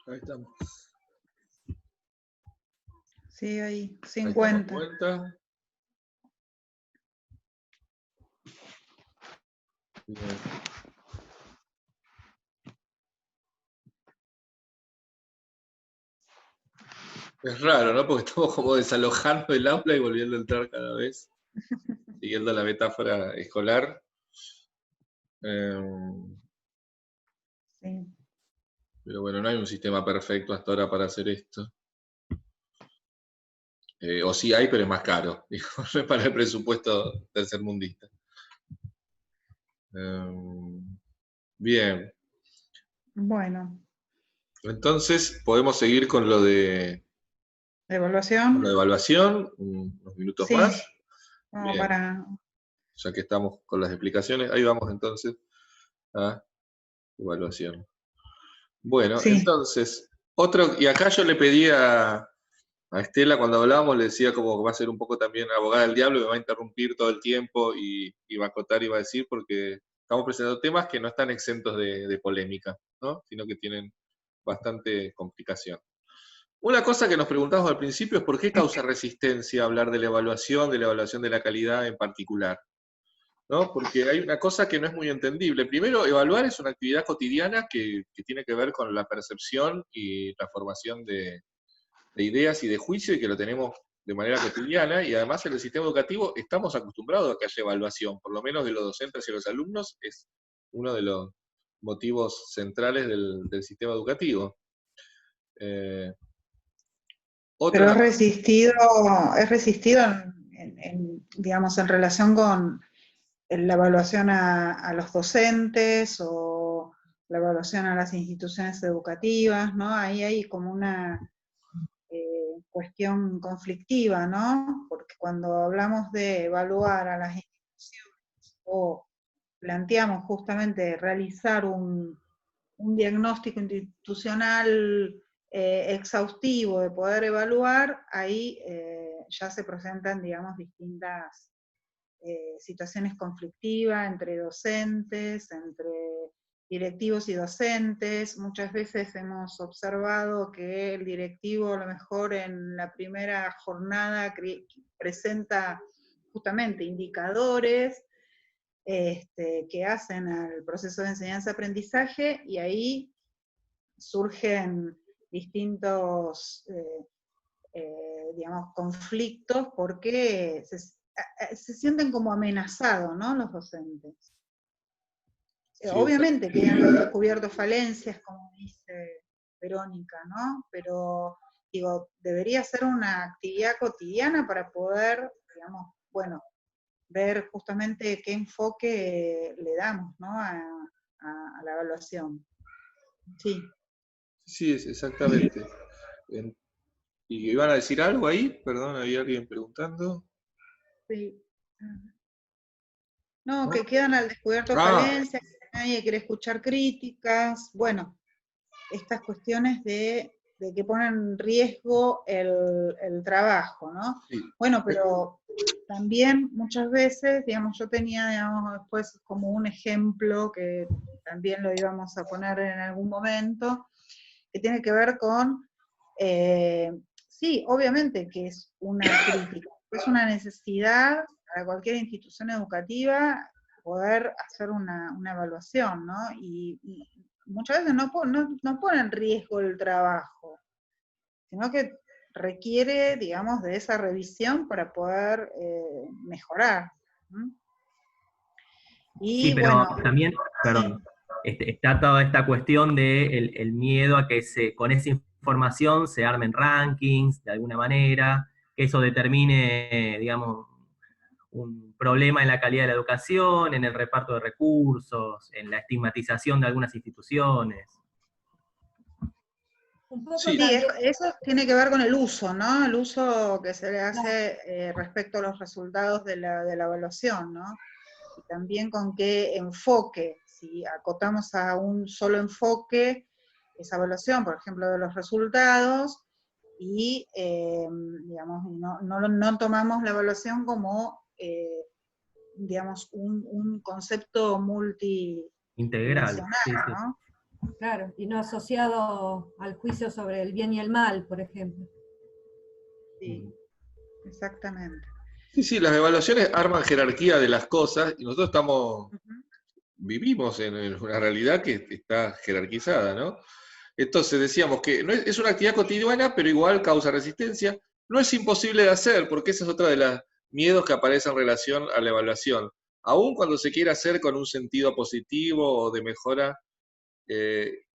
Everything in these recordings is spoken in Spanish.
Ahí estamos. Sí, ahí, Ahí 50. estamos, 50. Bien. Es raro, ¿no? Porque estamos como desalojando el aula y volviendo a entrar cada vez, siguiendo la metáfora escolar. Sí. Pero bueno, no hay un sistema perfecto hasta ahora para hacer esto. O sí hay, pero es más caro. No es para el presupuesto tercermundista. Bien. Bueno, Entonces, podemos seguir con lo de evaluación. evaluación, unos minutos Sí, más. como Bien. para... Ya que estamos con las explicaciones, ahí vamos entonces a evaluación. Bueno, Sí, entonces, y acá yo le pedí a Estela cuando hablábamos, le decía como que va a ser un poco también abogada del diablo, me va a interrumpir todo el tiempo y va a acotar y va a decir, porque estamos presentando temas que no están exentos de polémica, ¿no? Sino que tienen bastante complicación. Una cosa que nos preguntamos al principio es por qué causa resistencia hablar de la evaluación de la calidad en particular, ¿no? Porque hay una cosa que no es muy entendible. Primero, evaluar es una actividad cotidiana que tiene que ver con la percepción y la formación de ideas y de juicio, y que lo tenemos de manera cotidiana, y además en el sistema educativo estamos acostumbrados a que haya evaluación, por lo menos de los docentes y los alumnos, es uno de los motivos centrales del sistema educativo. pero Otra, es resistido digamos, en relación con la evaluación a los docentes o la evaluación a las instituciones educativas, ¿no? Ahí hay como una cuestión conflictiva, ¿no? Porque cuando hablamos de evaluar a las instituciones o planteamos justamente realizar un diagnóstico institucional exhaustivo de poder evaluar, ahí ya se presentan, digamos, distintas situaciones conflictivas entre docentes, entre directivos y docentes. Muchas veces hemos observado que el directivo a lo mejor en la primera jornada presenta justamente indicadores que hacen al proceso de enseñanza-aprendizaje, y ahí surgen distintos digamos, conflictos porque se sienten como amenazados, ¿no? Los docentes. sí, Obviamente que han descubierto falencias, como dice Verónica, ¿no? Pero, digo, debería ser una actividad cotidiana para poder, digamos, bueno, ver justamente qué enfoque le damos, ¿no? A la evaluación. Sí. sí, exactamente. ¿Y iban a decir algo ahí? Perdón, había alguien preguntando. Sí. No, ¿No? que quedan al descubierto Ah, falencias, que nadie quiere escuchar críticas, bueno, estas cuestiones de que ponen en riesgo el trabajo, ¿no? sí. Bueno, pero también muchas veces, digamos, yo tenía, digamos, después como un ejemplo que también lo íbamos a poner en algún momento, que tiene que ver con, sí, obviamente que es una crítica, es una necesidad para cualquier institución educativa poder hacer una evaluación, ¿no? Y muchas veces no pone en riesgo el trabajo, sino que requiere, digamos, de esa revisión para poder mejorar. ¿Mm? Sí, Y pero bueno, también, perdón, está toda esta cuestión de el miedo a que con esa información se armen rankings de alguna manera, que eso determine, digamos, un problema en la calidad de la educación, en el reparto de recursos, en la estigmatización de algunas instituciones. Un poco Sí, sí, también, eso tiene que ver con el uso, ¿no? El uso que se le hace respecto a los resultados de la evaluación, ¿no? Y también con qué enfoque, si acotamos a un solo enfoque esa evaluación, por ejemplo, de los resultados, y digamos, no tomamos la evaluación como, digamos, un concepto Integral, multidimensional, sí, sí. ¿no? Claro, y no asociado al juicio sobre el bien y el mal, por ejemplo. Sí, exactamente. Sí, sí, las evaluaciones arman jerarquía de las cosas y nosotros vivimos en una realidad que está jerarquizada, ¿no? Entonces decíamos que no es una actividad cotidiana, pero igual causa resistencia. No es imposible de hacer, porque esa es otra de los miedos que aparecen en relación a la evaluación. Aún cuando se quiere hacer con un sentido positivo o de mejora,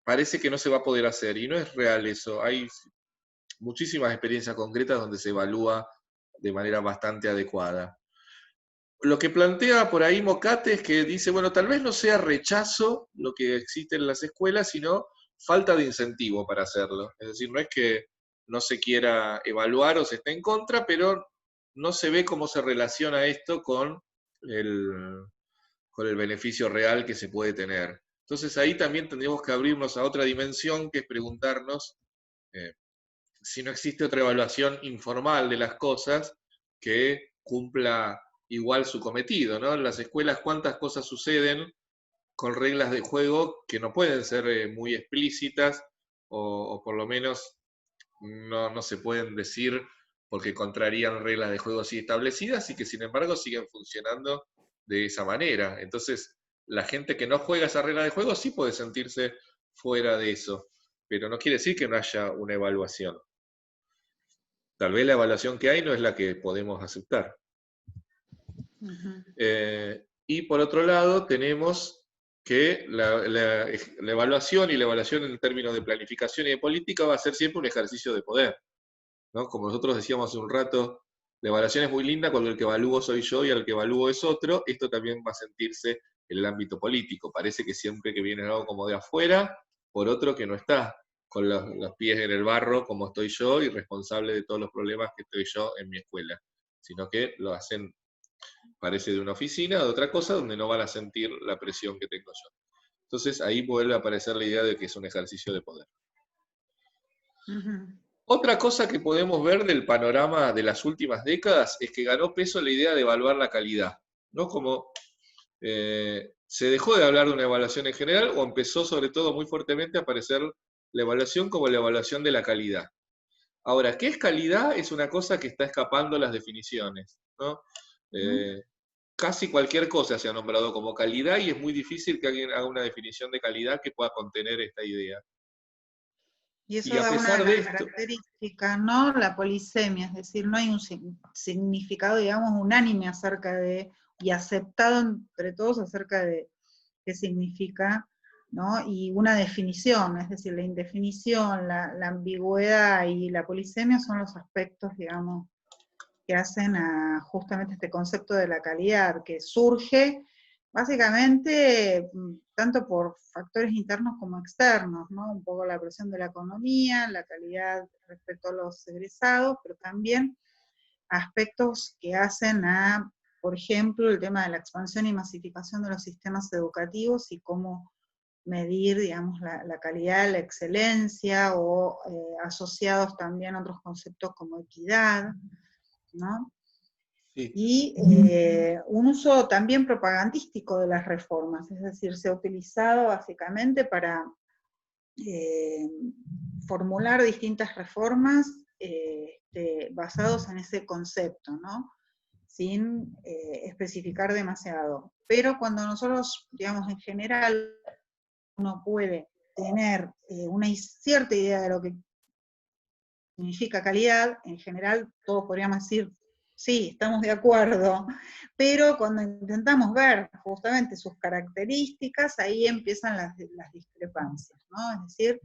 parece que no se va a poder hacer, y no es real eso. Hay muchísimas experiencias concretas donde se evalúa de manera bastante adecuada. Lo que plantea por ahí Mocate es que dice, bueno, tal vez no sea rechazo lo que existe en las escuelas, sino falta de incentivo para hacerlo. Es decir, no es que no se quiera evaluar o se esté en contra, pero no se ve cómo se relaciona esto el, con el beneficio real que se puede tener. Entonces ahí también tendríamos que abrirnos a otra dimensión, que es preguntarnos si no existe otra evaluación informal de las cosas que cumpla igual su cometido, ¿no? En las escuelas, ¿cuántas cosas suceden con reglas de juego que no pueden ser muy explícitas o por lo menos no se pueden decir porque contrarían reglas de juego así establecidas y que sin embargo siguen funcionando de esa manera? Entonces, la gente que no juega esa regla de juego sí puede sentirse fuera de eso, pero no quiere decir que no haya una evaluación. Tal vez la evaluación que hay no es la que podemos aceptar. Y por otro lado, tenemos que la evaluación y la evaluación en términos de planificación y de política va a ser siempre un ejercicio de poder, ¿no? Como nosotros decíamos hace un rato, la evaluación es muy linda cuando el que evalúo soy yo y el que evalúo es otro. Esto también va a sentirse en el ámbito político. Parece que siempre que viene algo como de afuera, por otro que no está con los pies en el barro como estoy yo y responsable de todos los problemas que estoy yo en mi escuela, sino que lo hacen, parece, de una oficina o de otra cosa donde no van a sentir la presión que tengo yo. Entonces ahí vuelve a aparecer la idea de que es un ejercicio de poder. Otra cosa que podemos ver del panorama de las últimas décadas es que ganó peso la idea de evaluar la calidad, ¿no? Como se dejó de hablar de una evaluación en general o empezó sobre todo muy fuertemente a aparecer la evaluación como la evaluación de la calidad. Ahora, ¿qué es calidad? Es una cosa que está escapando las definiciones, ¿no? Casi cualquier cosa se ha nombrado como calidad y es muy difícil que alguien haga una definición de calidad que pueda contener esta idea. Y eso Y a da una pesar de de las esto, características, ¿no? La polisemia, es decir, no hay un significado, digamos, unánime acerca de, y aceptado entre todos acerca de qué significa, ¿no? Y una definición, es decir, la indefinición, la ambigüedad y la polisemia son los aspectos, digamos, que hacen a justamente este concepto de la calidad, que surge básicamente tanto por factores internos como externos, ¿no? Un poco la presión de la economía, la calidad respecto a los egresados, pero también aspectos que hacen a, por ejemplo, el tema de la expansión y masificación de los sistemas educativos y cómo medir, digamos, la calidad, la excelencia, o asociados también a otros conceptos como equidad, ¿no? sí. Y un uso también propagandístico de las reformas, es decir, se ha utilizado básicamente para formular distintas reformas basados en ese concepto, ¿no? Sin especificar demasiado. Pero cuando nosotros, digamos, en general, uno puede tener una cierta idea de lo que significa calidad, en general todos podríamos decir, sí, estamos de acuerdo, pero cuando intentamos ver justamente sus características, ahí empiezan las discrepancias, ¿no? Es decir,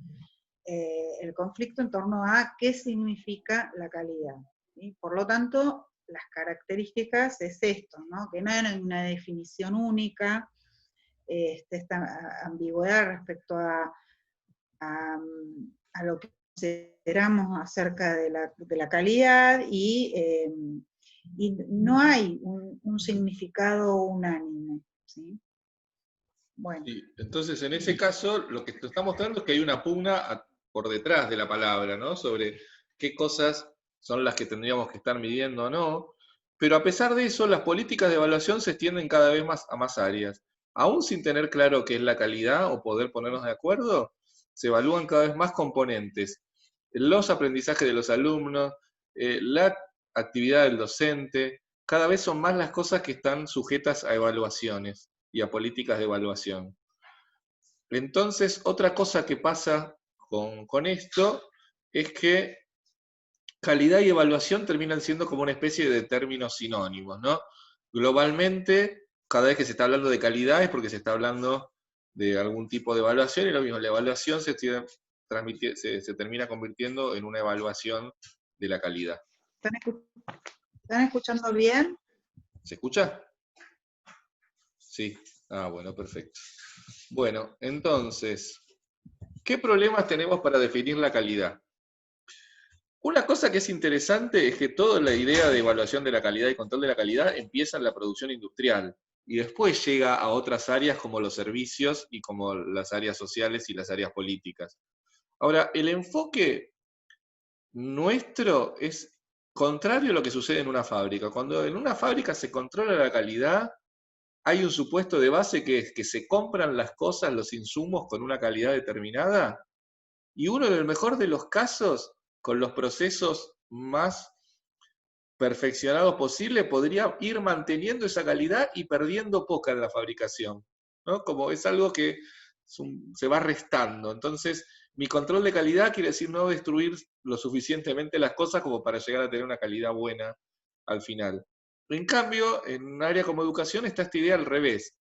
el conflicto en torno a qué significa la calidad, ¿sí? Por lo tanto, las características es esto, ¿no? Que no hay una definición única, esta ambigüedad respecto a lo que consideramos acerca de la calidad, y no hay un significado unánime, ¿sí? Bueno. Sí, entonces, en ese caso, lo que te está mostrando es que hay una pugna por detrás de la palabra, ¿no? Sobre qué cosas son las que tendríamos que estar midiendo o no. Pero a pesar de eso, las políticas de evaluación se extienden cada vez más a más áreas. aún sin tener claro qué es la calidad o poder ponernos de acuerdo, se evalúan cada vez más componentes. Los aprendizajes de los alumnos, la actividad del docente, cada vez son más las cosas que están sujetas a evaluaciones y a políticas de evaluación. Entonces, otra cosa que pasa con esto es que calidad y evaluación terminan siendo como una especie de términos sinónimos, ¿no? Globalmente, cada vez que se está hablando de calidad es porque se está hablando de algún tipo de evaluación, y lo mismo, la evaluación se termina convirtiendo en una evaluación de la calidad. ¿Están escuchando bien? ¿Se escucha? Sí. Ah, bueno, perfecto. Bueno, entonces, ¿qué problemas tenemos para definir la calidad? Una cosa que es interesante es que toda la idea de evaluación de la calidad y control de la calidad empieza en la producción industrial y después llega a otras áreas como los servicios y como las áreas sociales y las áreas políticas. Ahora, el enfoque nuestro es contrario a lo que sucede en una fábrica. Cuando en una fábrica se controla la calidad, hay un supuesto de base que es que se compran las cosas, los insumos con una calidad determinada, y uno en el mejor de los casos, con los procesos más perfeccionados posible, podría ir manteniendo esa calidad y perdiendo poca en la fabricación, ¿no? Como es algo que se va restando. Entonces, mi control de calidad quiere decir no destruir lo suficientemente las cosas como para llegar a tener una calidad buena al final. En cambio, en un área como educación está esta idea al revés.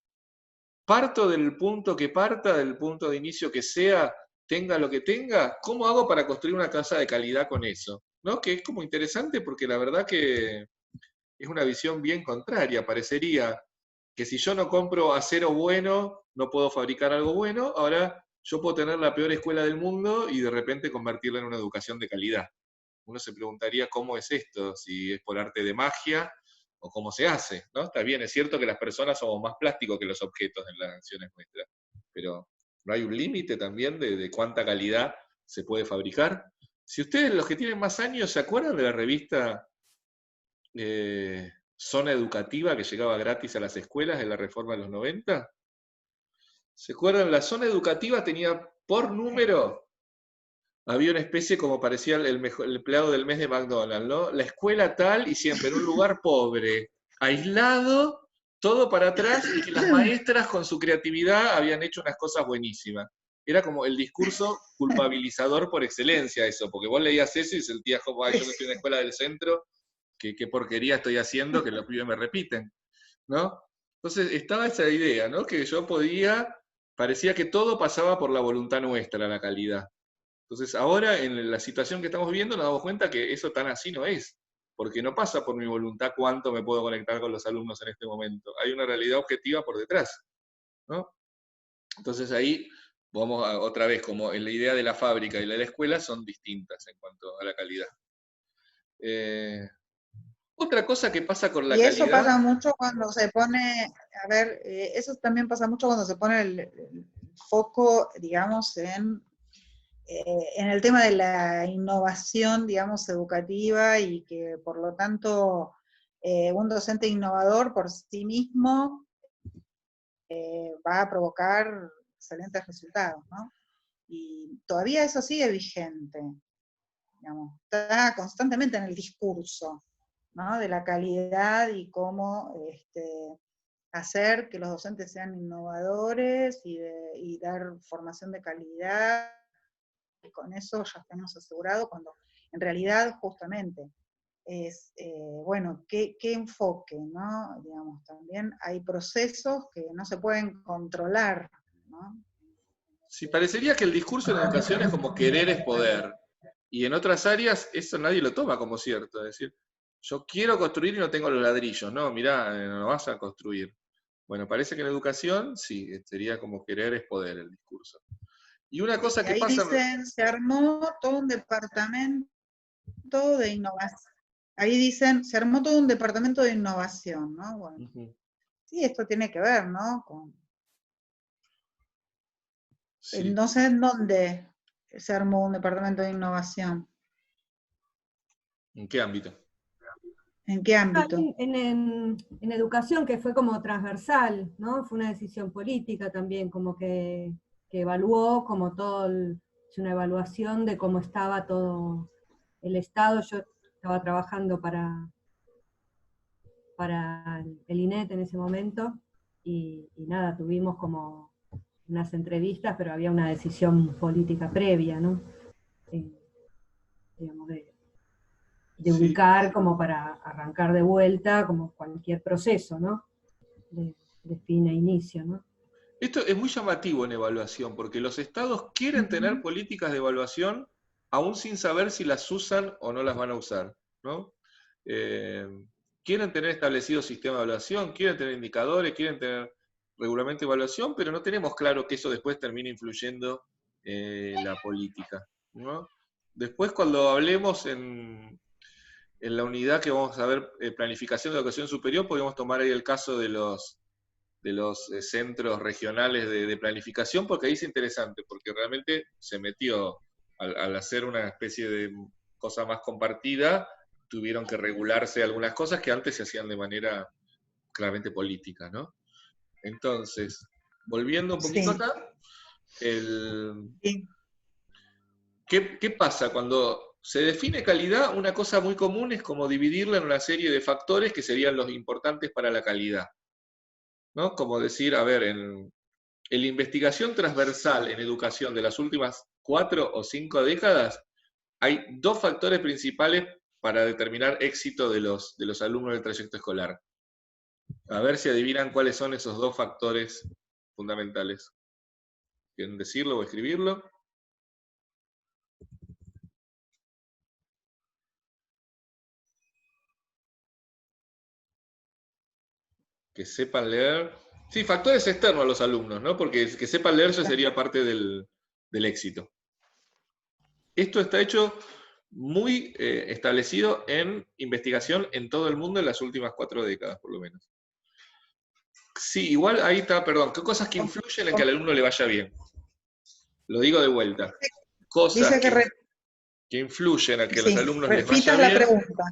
Parto del punto que parta, del punto de inicio que sea, tenga lo que tenga, ¿cómo hago para construir una casa de calidad con eso? ¿No? Que es como interesante porque la verdad que es una visión bien contraria. Parecería que si yo no compro acero bueno, no puedo fabricar algo bueno. Ahora yo puedo tener la peor escuela del mundo y de repente convertirla en una educación de calidad. Uno se preguntaría cómo es esto, si es por arte de magia o cómo se hace, ¿no? Está bien, es cierto que las personas somos más plásticos que los objetos en las acciones nuestras, pero ¿no hay un límite también de cuánta calidad se puede fabricar? Si ustedes, los que tienen más años, ¿se acuerdan de la revista Zona Educativa que llegaba gratis a las escuelas en la reforma de los 90? ¿Se acuerdan? La zona educativa tenía por número, había una especie como parecía el empleado del mes de McDonald's, ¿no? La escuela tal y siempre en un lugar pobre, aislado, todo para atrás, y que las maestras con su creatividad habían hecho unas cosas buenísimas. Era como el discurso culpabilizador por excelencia eso, porque vos leías eso y sentías como, ay, yo no estoy en la escuela del centro, qué porquería estoy haciendo, que los pibes me repiten, ¿no? Entonces estaba esa idea, ¿no? Que yo parecía que todo pasaba por la voluntad nuestra, la calidad. Entonces ahora en la situación que estamos viviendo nos damos cuenta que eso tan así no es, porque no pasa por mi voluntad cuánto me puedo conectar con los alumnos en este momento. Hay una realidad objetiva por detrás, ¿no? Entonces ahí vamos otra vez, como en la idea de la fábrica y la de la escuela son distintas en cuanto a la calidad. Otra cosa que pasa con la Y eso calidad... pasa mucho cuando se pone, a ver, eso también pasa mucho cuando se pone el foco, digamos, en el tema de la innovación, digamos, educativa, y que por lo tanto un docente innovador por sí mismo va a provocar excelentes resultados, ¿no? Y todavía eso sigue vigente, digamos, está constantemente en el discurso, ¿no? De la calidad y cómo hacer que los docentes sean innovadores y dar formación de calidad, y con eso ya estamos asegurados, cuando en realidad justamente es, bueno, ¿qué enfoque, ¿no? Digamos, también hay procesos que no se pueden controlar, ¿no? Sí, parecería que el discurso en educación es como querer es poder, y en otras áreas eso nadie lo toma como cierto, es decir, yo quiero construir y no tengo los ladrillos, no, mirá, no vas a construir. Bueno, parece que en educación sí, sería como querer es poder el discurso. Y una cosa Y que ahí pasa... dicen, se armó todo un departamento de innovación. Ahí dicen, se armó todo un departamento de innovación, ¿no? Bueno, sí, esto tiene que ver, ¿no? Sí. No sé en dónde se armó un departamento de innovación. ¿En qué ámbito? ¿En qué ámbito? En educación, que fue como transversal, ¿no? Fue una decisión política también, como que evaluó como es una evaluación de cómo estaba todo el Estado. Yo estaba trabajando para el INET en ese momento, y nada, tuvimos como unas entrevistas, pero había una decisión política previa, ¿no? Digamos, de Sí. ubicar como para arrancar de vuelta, como cualquier proceso, ¿no? De fin a inicio, ¿no? Esto es muy llamativo en evaluación, porque los estados quieren tener políticas de evaluación aún sin saber si las usan o no las van a usar, ¿no? Quieren tener establecido sistema de evaluación, quieren tener indicadores, quieren tener regulamento de evaluación, pero no tenemos claro que eso después termine influyendo la política, ¿no? Después, cuando hablemos en la unidad que vamos a ver, planificación de educación superior, podemos tomar ahí el caso de los centros regionales de planificación, porque ahí es interesante, porque realmente se metió, al hacer una especie de cosa más compartida, tuvieron que regularse algunas cosas que antes se hacían de manera claramente política, ¿no? Entonces, volviendo un poquito Sí. acá, Sí. ¿qué pasa cuando se define calidad? Una cosa muy común es como dividirla en una serie de factores que serían los importantes para la calidad, ¿no? Como decir, a ver, en la investigación transversal en educación de las últimas 4 o 5 décadas, hay dos factores principales para determinar éxito de los alumnos del trayecto escolar. A ver si adivinan cuáles son esos dos factores fundamentales. ¿Quieren decirlo o escribirlo? Que sepan leer. Sí, factores externos a los alumnos, ¿no? Porque que sepan leer ya sería parte del éxito. Esto está hecho muy establecido en investigación en todo el mundo en las últimas 4 décadas, por lo menos. Sí, igual ahí está, perdón, ¿qué cosas que influyen en que al alumno le vaya bien? Lo digo de vuelta. Cosas Dice que influyen a que a los sí, alumnos les vaya repitas la bien pregunta.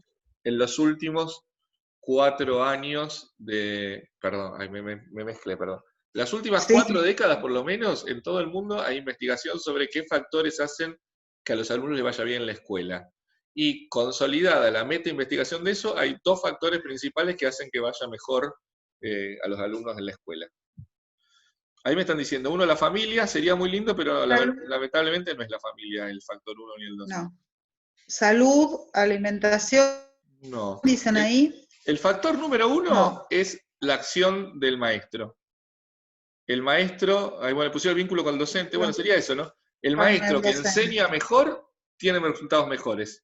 en los últimos 4 años de... Perdón, ahí me mezclé, perdón. Las últimas Sí. 4 décadas, por lo menos, en todo el mundo hay investigación sobre qué factores hacen que a los alumnos les vaya bien en la escuela. Y consolidada la meta investigación de eso, hay dos factores principales que hacen que vaya mejor a los alumnos en la escuela. Ahí me están diciendo, uno, la familia, sería muy lindo, pero lamentablemente no es la familia el factor 1 ni el 2. No. Salud, alimentación, No. dicen ahí. El factor número 1 No. es la acción del maestro. El maestro, ahí bueno, pusieron el vínculo con el docente, bueno, sería eso, ¿no? El Con maestro el que docente. enseña mejor tiene resultados mejores.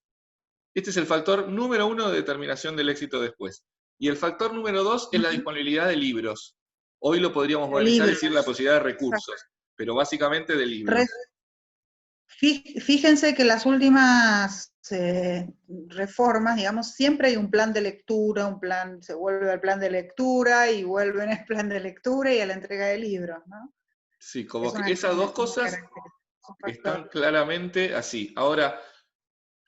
Este es el factor número 1 de determinación del éxito después. Y el factor número 2 es la disponibilidad de libros. Hoy lo podríamos modernizar y decir la posibilidad de recursos, pero básicamente de libros. Fíjense que las últimas reformas, digamos, siempre hay un plan de lectura, se vuelve al plan de lectura y vuelven al plan de lectura y a la entrega de libros, ¿no? Sí, como que esas dos cosas están claramente así. Ahora,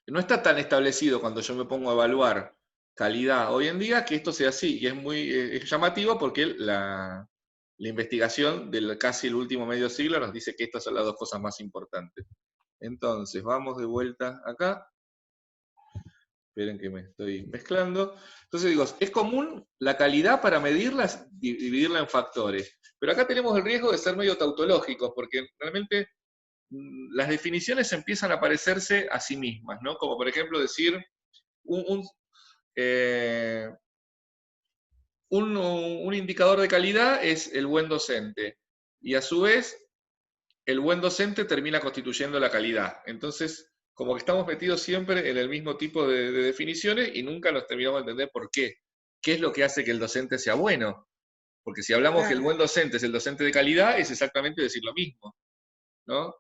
no está tan establecido cuando yo me pongo a evaluar calidad hoy en día que esto sea así, y es muy llamativo porque la investigación del casi el último medio siglo nos dice que estas son las dos cosas más importantes. Entonces, vamos de vuelta acá. Esperen que me estoy mezclando. Entonces digo, es común la calidad para medirla, dividirla en factores. Pero acá tenemos el riesgo de ser medio tautológicos, porque realmente las definiciones empiezan a parecerse a sí mismas, ¿no? Como por ejemplo decir, un indicador de calidad es el buen docente, y a su vez el buen docente termina constituyendo la calidad. Entonces, como que estamos metidos siempre en el mismo tipo de definiciones y nunca nos terminamos de entender por qué. ¿Qué es lo que hace que el docente sea bueno? Porque si hablamos que el buen docente es el docente de calidad, es exactamente decir lo mismo, ¿no?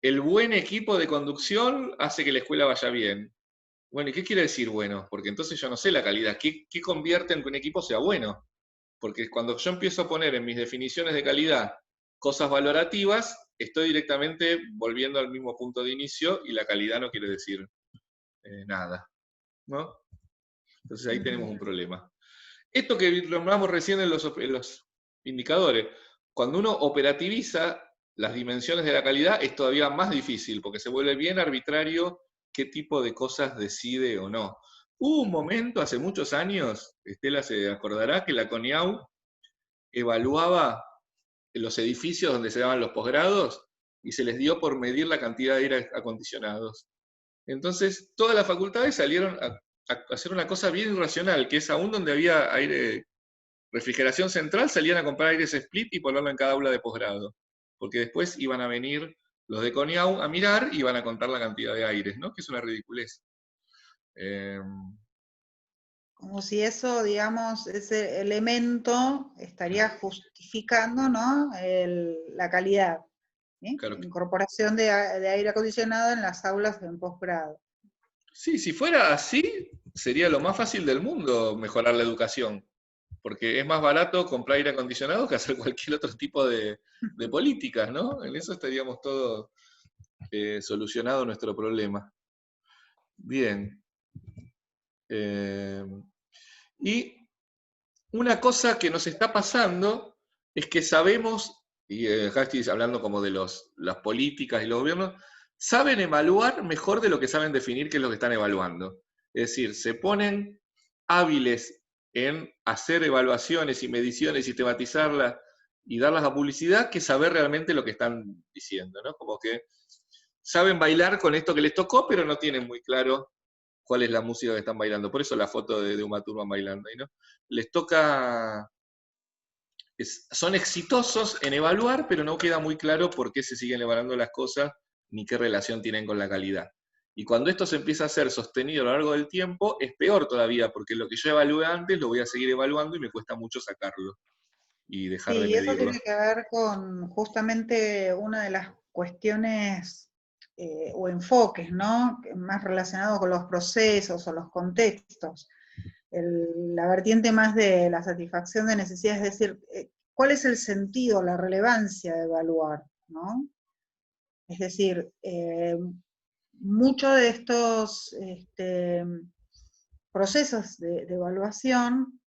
El buen equipo de conducción hace que la escuela vaya bien. Bueno, ¿y qué quiere decir bueno? Porque entonces yo no sé la calidad. ¿Qué convierte en que un equipo sea bueno? Porque cuando yo empiezo a poner en mis definiciones de calidad cosas valorativas, estoy directamente volviendo al mismo punto de inicio y la calidad no quiere decir nada. ¿no? Entonces ahí tenemos un problema. Esto que nombramos recién en los indicadores, cuando uno operativiza las dimensiones de la calidad es todavía más difícil, porque se vuelve bien arbitrario qué tipo de cosas decide o no. Hubo un momento, hace muchos años, Estela se acordará, que la CONIAU evaluaba los edificios donde se daban los posgrados y se les dio por medir la cantidad de aire acondicionados. Entonces, todas las facultades salieron a hacer una cosa bien irracional, que es aún donde había refrigeración central, salían a comprar aires split y ponerlo en cada aula de posgrado. Porque después iban a venir los de CONIAU a mirar y iban a contar la cantidad de aires, ¿no? Que es una ridiculez. Como si eso, digamos, ese elemento estaría justificando, ¿no? La calidad. ¿Sí? Claro que, Incorporación de aire acondicionado en las aulas en posgrado. sí, si fuera así, sería lo más fácil del mundo mejorar la educación, porque es más barato comprar aire acondicionado que hacer cualquier otro tipo de políticas, ¿no? En eso estaríamos todos solucionado nuestro problema. Bien. Y una cosa que nos está pasando es que sabemos, y acá estoy hablando como de las políticas y los gobiernos, saben evaluar mejor de lo que saben definir qué es lo que están evaluando. Es decir, se ponen hábiles en hacer evaluaciones y mediciones, sistematizarlas y darlas a publicidad, que saber realmente lo que están diciendo, ¿no? Como que saben bailar con esto que les tocó, pero no tienen muy claro cuál es la música que están bailando. Por eso la foto de Uma Thurman bailando ahí, ¿no? Les toca, son exitosos en evaluar, pero no queda muy claro por qué se siguen evaluando las cosas ni qué relación tienen con la calidad. Y cuando esto se empieza a ser sostenido a lo largo del tiempo, es peor todavía, porque lo que yo evalué antes lo voy a seguir evaluando y me cuesta mucho sacarlo y dejar de Sí, eso medirlo. tiene que ver con justamente una de las cuestiones o enfoques, ¿no? Más relacionados con los procesos o los contextos. La vertiente más de la satisfacción de necesidades, es decir, ¿cuál es el sentido, la relevancia de evaluar, ¿no? Es decir, muchos de estos procesos de evaluación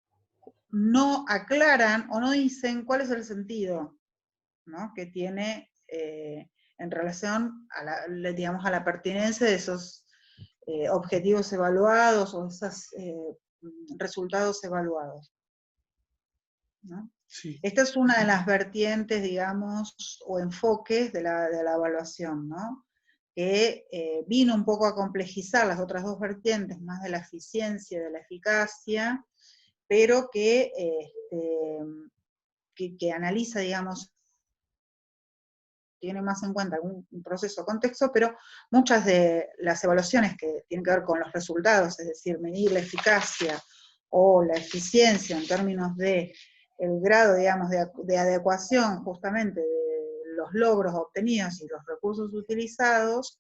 no aclaran o no dicen cuál es el sentido, ¿no? Que tiene en relación a digamos, a la pertinencia de esos objetivos evaluados o esos resultados evaluados, ¿no? Sí. Esta es una de las vertientes, digamos, o enfoques de la evaluación, ¿no? Que vino un poco a complejizar las otras dos vertientes, más de la eficiencia y de la eficacia, pero que analiza, digamos, tiene más en cuenta algún proceso o contexto, pero muchas de las evaluaciones que tienen que ver con los resultados, es decir, medir la eficacia o la eficiencia en términos de el grado, digamos, de adecuación justamente de los logros obtenidos y los recursos utilizados,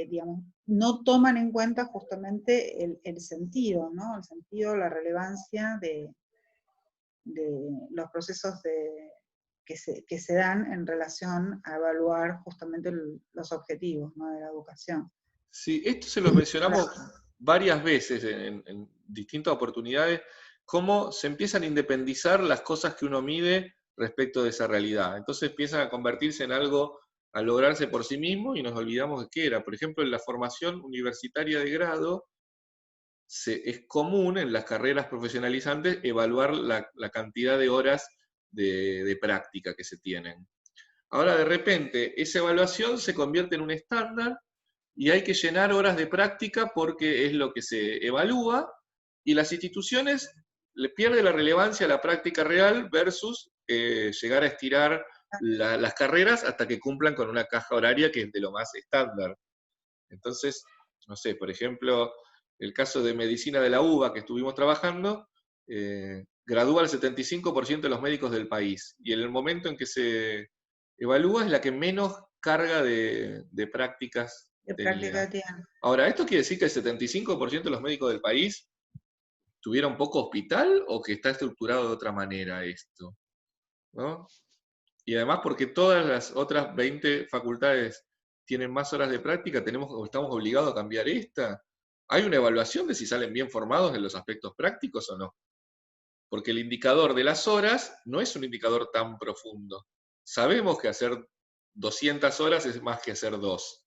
digamos, no toman en cuenta justamente el sentido, ¿no? El sentido, la relevancia de los procesos que se dan en relación a evaluar justamente los objetivos, ¿no? De la educación. Sí, esto se lo mencionamos varias veces en distintas oportunidades, cómo se empiezan a independizar las cosas que uno mide respecto de esa realidad. Entonces empiezan a convertirse en algo a lograrse por sí mismo y nos olvidamos de qué era. Por ejemplo, en la formación universitaria de grado, es común en las carreras profesionalizantes evaluar la cantidad de horas de práctica que se tienen. Ahora, de repente, esa evaluación se convierte en un estándar y hay que llenar horas de práctica porque es lo que se evalúa, y las instituciones le pierden la relevancia a la práctica real versus llegar a estirar las carreras hasta que cumplan con una caja horaria que es de lo más estándar. Entonces, no sé, por ejemplo, el caso de medicina de la UBA que estuvimos trabajando, gradúa al 75% de los médicos del país, y en el momento en que se evalúa es la que menos carga de prácticas De tenía. práctica tiene. Ahora, ¿esto quiere decir que el 75% de los médicos del país tuvieron poco hospital o que está estructurado de otra manera esto? ¿No? Y además porque todas las otras 20 facultades tienen más horas de práctica, estamos obligados a cambiar esta. ¿Hay una evaluación de si salen bien formados en los aspectos prácticos o no? Porque el indicador de las horas no es un indicador tan profundo. Sabemos que hacer 200 horas es más que hacer 2,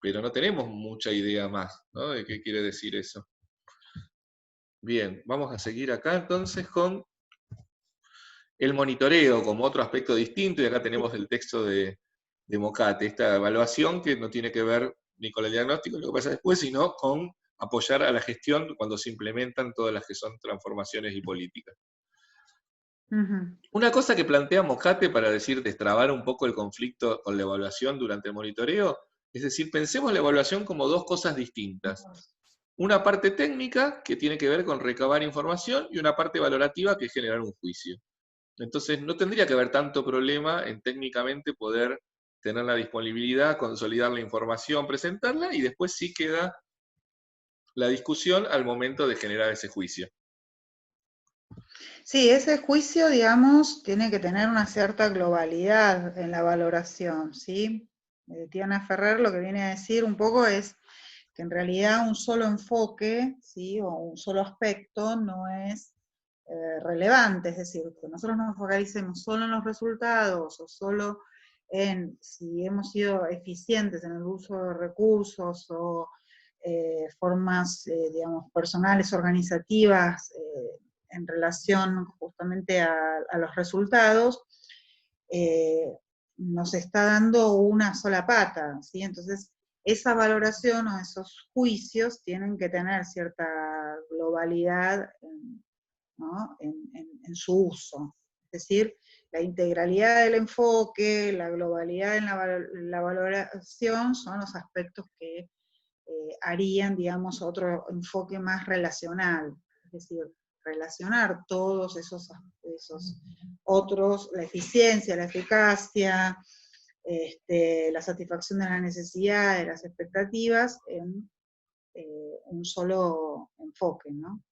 pero no tenemos mucha idea más, ¿no? De qué quiere decir eso. Bien, vamos a seguir acá entonces con el monitoreo como otro aspecto distinto, y acá tenemos el texto de Mocate, esta evaluación que no tiene que ver ni con el diagnóstico, lo que pasa después, sino con apoyar a la gestión cuando se implementan todas las que son transformaciones y políticas. Una cosa que plantea Mocate para decir destrabar un poco el conflicto con la evaluación durante el monitoreo, es decir, pensemos la evaluación como dos cosas distintas. Una parte técnica, que tiene que ver con recabar información, y una parte valorativa, que es generar un juicio. Entonces, no tendría que haber tanto problema en técnicamente poder tener la disponibilidad, consolidar la información, presentarla, y después sí queda la discusión al momento de generar ese juicio. Sí, ese juicio, digamos, tiene que tener una cierta globalidad en la valoración, ¿sí? Tiana Ferrer lo que viene a decir un poco es que en realidad un solo enfoque, ¿sí? O un solo aspecto no es relevante, es decir, que nosotros nos focalicemos solo en los resultados o solo en si hemos sido eficientes en el uso de recursos o formas, digamos, personales, organizativas, en relación justamente a los resultados, nos está dando una sola pata, ¿sí? Entonces, esa valoración o esos juicios tienen que tener cierta globalidad, ¿no? en su uso. Es decir, la integralidad del enfoque, la globalidad en la valoración son los aspectos que harían, digamos, otro enfoque más relacional. Es decir, relacionar todos esos otros, la eficiencia, la eficacia, la satisfacción de las necesidades, las expectativas, en un solo enfoque, ¿no?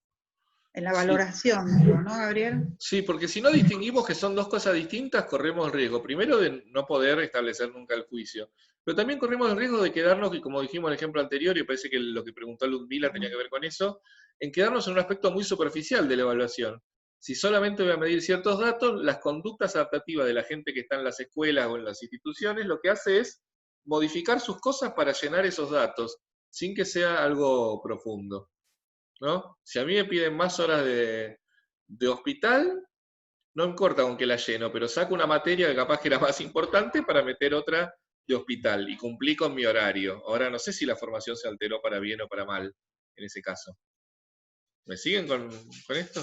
En la valoración, digo, ¿no, Gabriel? Sí, porque si no distinguimos que son dos cosas distintas, corremos el riesgo, primero de no poder establecer nunca el juicio, pero también corremos el riesgo de quedarnos, y como dijimos en el ejemplo anterior, y parece que lo que preguntó Ludmila tenía que ver con eso, en quedarnos en un aspecto muy superficial de la evaluación. Si solamente voy a medir ciertos datos, las conductas adaptativas de la gente que está en las escuelas o en las instituciones, lo que hace es modificar sus cosas para llenar esos datos, sin que sea algo profundo, ¿no? Si a mí me piden más horas de hospital, no importa con qué la lleno, pero saco una materia que capaz que era más importante para meter otra de hospital y cumplí con mi horario. Ahora no sé si la formación se alteró para bien o para mal en ese caso. ¿Me siguen con esto?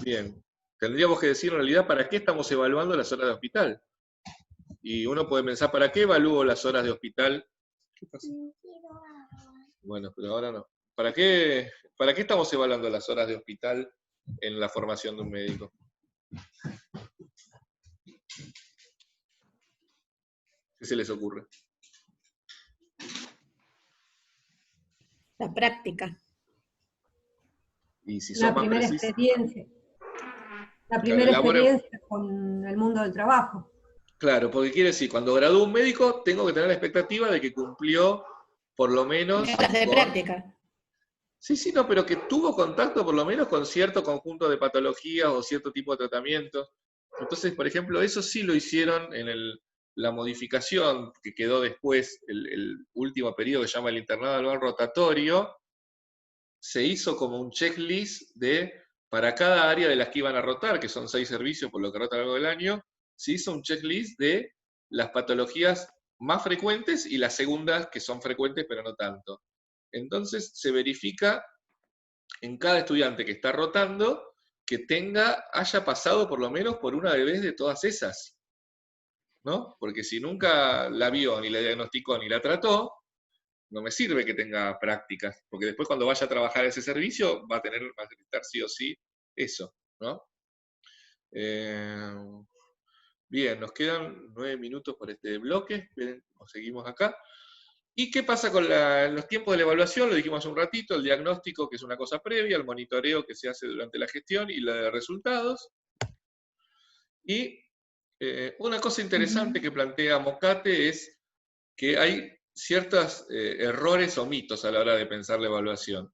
Bien. Tendríamos que decir en realidad para qué estamos evaluando las horas de hospital. Y uno puede pensar, ¿para qué evalúo las horas de hospital? ¿Qué pasa? Bueno, pero ahora no. ¿Para qué estamos evaluando las horas de hospital en la formación de un médico? ¿Qué se les ocurre? La práctica. Y si La son más primera precisos. experiencia. La primera experiencia con el mundo del trabajo. Claro, porque quiere decir, cuando gradúo un médico, tengo que tener la expectativa de que cumplió por lo menos. Horas de práctica. Sí, no, pero que tuvo contacto por lo menos con cierto conjunto de patologías o cierto tipo de tratamientos. Entonces, por ejemplo, eso sí lo hicieron en la modificación que quedó después, el último periodo que se llama el internado anual rotatorio, se hizo como un checklist para cada área de las que iban a rotar, que son 6 servicios por lo que rotan a lo largo del año, se hizo un checklist de las patologías más frecuentes y las segundas que son frecuentes pero no tanto. Entonces se verifica en cada estudiante que está rotando que haya pasado por lo menos por una vez de todas esas, ¿no? Porque si nunca la vio, ni la diagnosticó, ni la trató, no me sirve que tenga prácticas, porque después cuando vaya a trabajar ese servicio va a necesitar sí o sí eso, ¿no? Bien, nos quedan 9 minutos por este bloque, seguimos acá. ¿Y qué pasa con los tiempos de la evaluación? Lo dijimos hace un ratito, el diagnóstico, que es una cosa previa, el monitoreo que se hace durante la gestión y la de resultados. Y una cosa interesante que plantea Mocate es que hay ciertos errores o mitos a la hora de pensar la evaluación.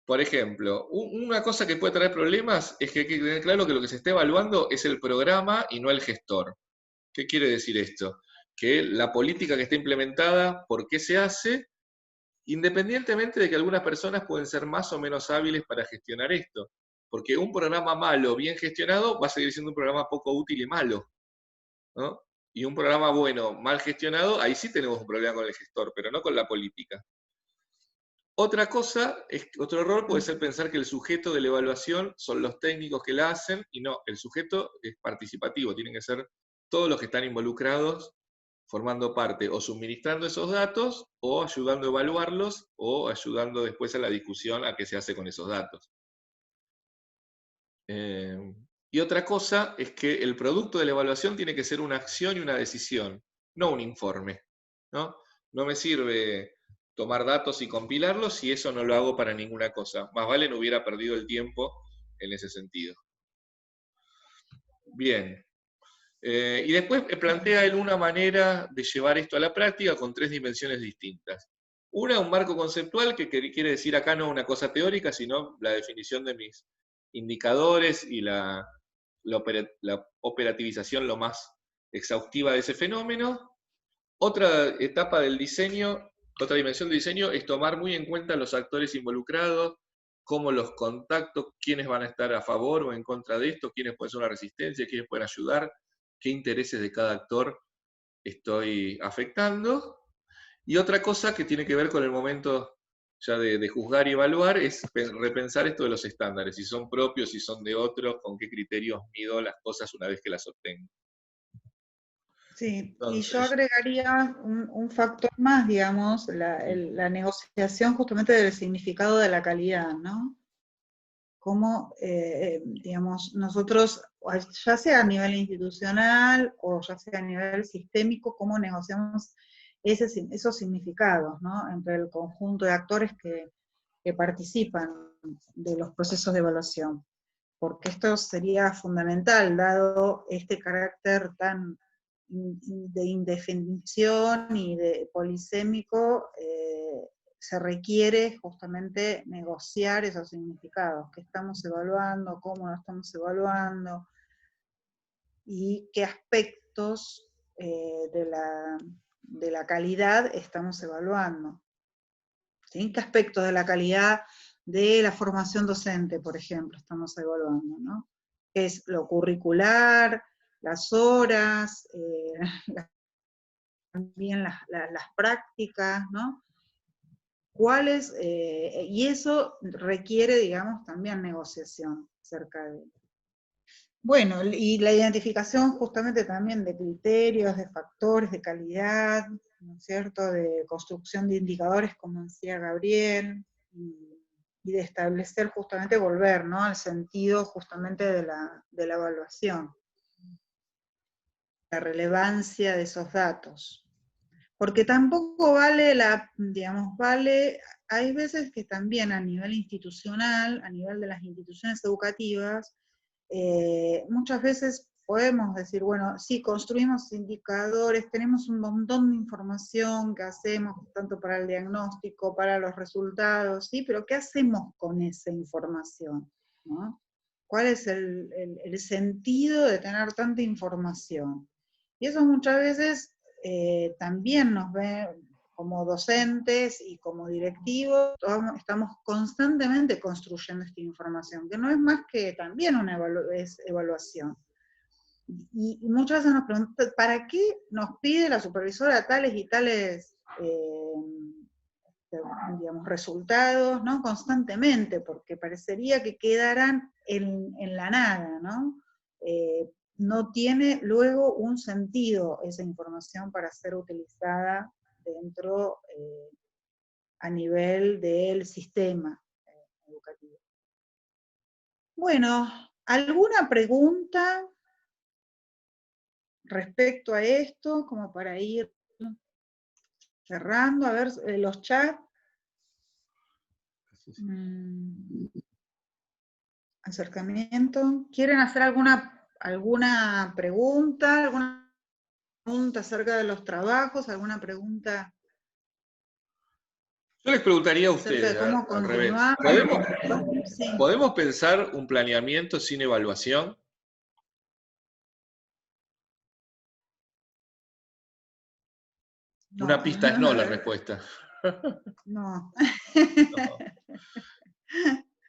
Por ejemplo, una cosa que puede traer problemas es que hay que tener claro que lo que se está evaluando es el programa y no el gestor. ¿Qué quiere decir esto? Que la política que está implementada, ¿por qué se hace? Independientemente de que algunas personas pueden ser más o menos hábiles para gestionar esto. Porque un programa malo, bien gestionado, va a seguir siendo un programa poco útil y malo, ¿no? Y un programa bueno, mal gestionado, ahí sí tenemos un problema con el gestor, pero no con la política. Otra cosa, otro error puede ser pensar que el sujeto de la evaluación son los técnicos que la hacen, y no, el sujeto es participativo, tienen que ser todos los que están involucrados formando parte o suministrando esos datos o ayudando a evaluarlos o ayudando después a la discusión a qué se hace con esos datos. Y otra cosa es que el producto de la evaluación tiene que ser una acción y una decisión, no un informe, ¿no? No me sirve tomar datos y compilarlos si eso no lo hago para ninguna cosa. Más vale no hubiera perdido el tiempo en ese sentido. Bien. Y después plantea él una manera de llevar esto a la práctica con 3 dimensiones distintas. Una, un marco conceptual, que quiere decir acá no una cosa teórica, sino la definición de mis indicadores y la operativización lo más exhaustiva de ese fenómeno. Otra etapa del diseño, otra dimensión del diseño es tomar muy en cuenta los actores involucrados, cómo los contactos, quiénes van a estar a favor o en contra de esto, quiénes pueden ser una resistencia, quiénes pueden ayudar, qué intereses de cada actor estoy afectando. Y otra cosa que tiene que ver con el momento ya de juzgar y evaluar es repensar esto de los estándares, si son propios, si son de otros, con qué criterios mido las cosas una vez que las obtengo. Sí, y yo Entonces, agregaría un factor más, digamos, la negociación justamente del significado de la calidad, ¿no? Cómo, digamos, nosotros, ya sea a nivel institucional o ya sea a nivel sistémico, cómo negociamos esos significados, ¿no? Entre el conjunto de actores que participan de los procesos de evaluación. Porque esto sería fundamental, dado este carácter tan de indefinición y de polisémico, se requiere justamente negociar esos significados, qué estamos evaluando, cómo lo estamos evaluando, y qué aspectos de la calidad estamos evaluando. ¿Sí? ¿Qué aspectos de la calidad de la formación docente, por ejemplo, estamos evaluando, ¿no? ¿Qué es lo curricular, las horas, también las prácticas, ¿no? ¿Cuáles? Y eso requiere, digamos, también negociación acerca de... Bueno, y la identificación justamente también de criterios, de factores de calidad, ¿no es cierto?, de construcción de indicadores, como decía Gabriel, y de establecer justamente, volver, ¿no?, al sentido justamente de la evaluación, la relevancia de esos datos. Porque tampoco vale digamos, hay veces que también a nivel institucional, a nivel de las instituciones educativas, muchas veces podemos decir, bueno, sí, construimos indicadores, tenemos un montón de información que hacemos, tanto para el diagnóstico, para los resultados, ¿sí? Pero ¿qué hacemos con esa información? ¿No? ¿Cuál es el sentido de tener tanta información? Y eso muchas veces también nos ve como docentes y como directivos, estamos constantemente construyendo esta información, que no es más que también una evaluación. Y muchas veces nos preguntan, ¿para qué nos pide la supervisora tales y tales digamos, resultados, ¿no? Constantemente, porque parecería que quedaran en la nada, ¿no? No tiene luego un sentido esa información para ser utilizada dentro, a nivel del sistema educativo. Bueno, ¿alguna pregunta respecto a esto, como para ir cerrando? A ver, los chats. Acercamiento. ¿Quieren hacer alguna pregunta? pregunta acerca de los trabajos, alguna pregunta Yo les preguntaría a acerca de ustedes, cómo al revés. continuar. Sí. ¿Podemos pensar un planeamiento sin evaluación? No. Una pista es no la respuesta. No. No.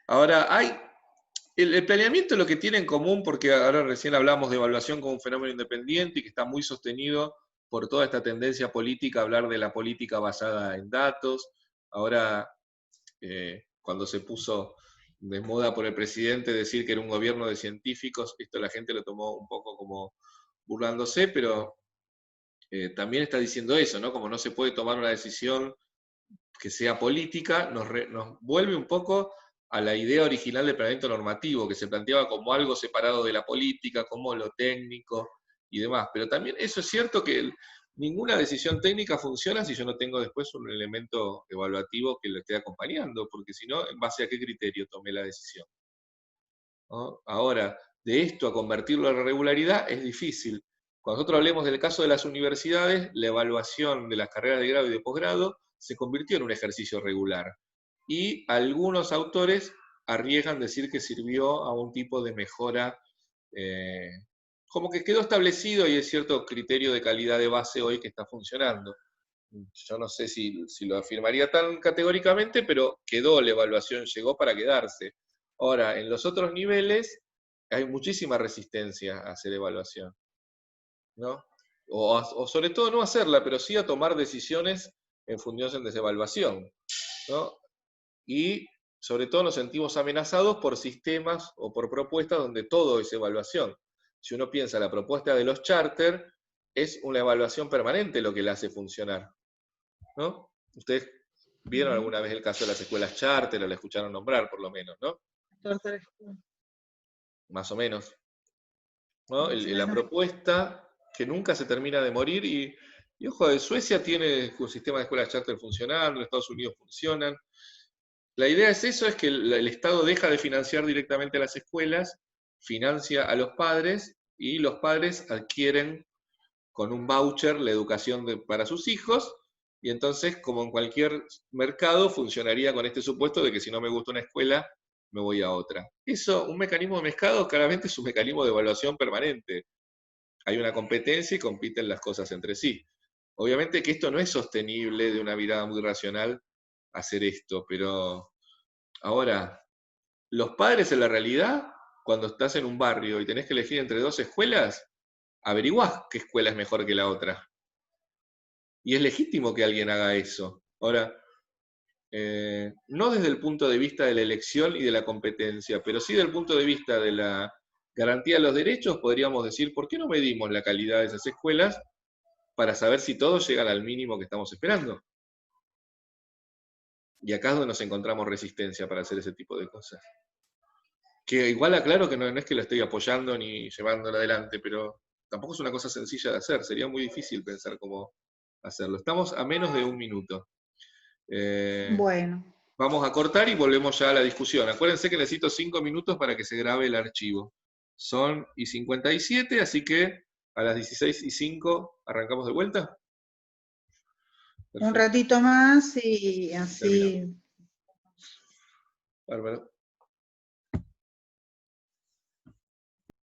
Ahora, el planeamiento lo que tiene en común, porque ahora recién hablamos de evaluación como un fenómeno independiente y que está muy sostenido por toda esta tendencia política a hablar de la política basada en datos. Ahora, cuando se puso de moda por el presidente decir que era un gobierno de científicos, esto la gente lo tomó un poco como burlándose, pero también está diciendo eso, ¿no? Como no se puede tomar una decisión que sea política, nos vuelve un poco a la idea original del planeamiento normativo, que se planteaba como algo separado de la política, como lo técnico y demás. Pero también eso es cierto que ninguna decisión técnica funciona si yo no tengo después un elemento evaluativo que lo esté acompañando, porque si no, ¿en base a qué criterio tomé la decisión? ¿No? Ahora, de esto a convertirlo a la regularidad es difícil. Cuando nosotros hablemos del caso de las universidades, la evaluación de las carreras de grado y de posgrado se convirtió en un ejercicio regular. Y algunos autores arriesgan decir que sirvió a un tipo de mejora, como que quedó establecido y hay cierto criterio de calidad de base hoy que está funcionando. Yo no sé si lo afirmaría tan categóricamente, pero quedó la evaluación, llegó para quedarse. Ahora, en los otros niveles hay muchísima resistencia a hacer evaluación, ¿no? O sobre todo no hacerla, pero sí a tomar decisiones en función de esa evaluación, ¿no? Y sobre todo nos sentimos amenazados por sistemas o por propuestas donde todo es evaluación. Si uno piensa la propuesta de los charter, es una evaluación permanente lo que la hace funcionar, ¿no? Ustedes vieron alguna vez el caso de las escuelas charter, o la escucharon nombrar por lo menos, ¿no? Más o menos, ¿no? La propuesta que nunca se termina de morir y ojo, Suecia tiene un sistema de escuelas charter funcionando, en Estados Unidos funcionan. La idea es eso, es que el Estado deja de financiar directamente a las escuelas, financia a los padres y los padres adquieren con un voucher la educación para sus hijos, y entonces, como en cualquier mercado, funcionaría con este supuesto de que si no me gusta una escuela, me voy a otra. Eso, un mecanismo de mercado, claramente es un mecanismo de evaluación permanente. Hay una competencia y compiten las cosas entre sí. Obviamente que esto no es sostenible de una mirada muy racional hacer esto, pero ahora, los padres en la realidad, cuando estás en un barrio y tenés que elegir entre dos escuelas, averiguás qué escuela es mejor que la otra. Y es legítimo que alguien haga eso. Ahora, no desde el punto de vista de la elección y de la competencia, pero sí desde el punto de vista de la garantía de los derechos, podríamos decir, ¿por qué no medimos la calidad de esas escuelas para saber si todos llegan al mínimo que estamos esperando? Y acá es donde nos encontramos resistencia para hacer ese tipo de cosas. Que igual aclaro que no es que lo estoy apoyando ni llevándolo adelante, pero tampoco es una cosa sencilla de hacer, sería muy difícil pensar cómo hacerlo. Estamos a menos de un minuto. Bueno. Vamos a cortar y volvemos ya a la discusión. Acuérdense que necesito 5 minutos para que se grabe el archivo. Son y 57, así que a las 16:05 arrancamos de vuelta. Perfecto. Un ratito más y así. Bárbaro.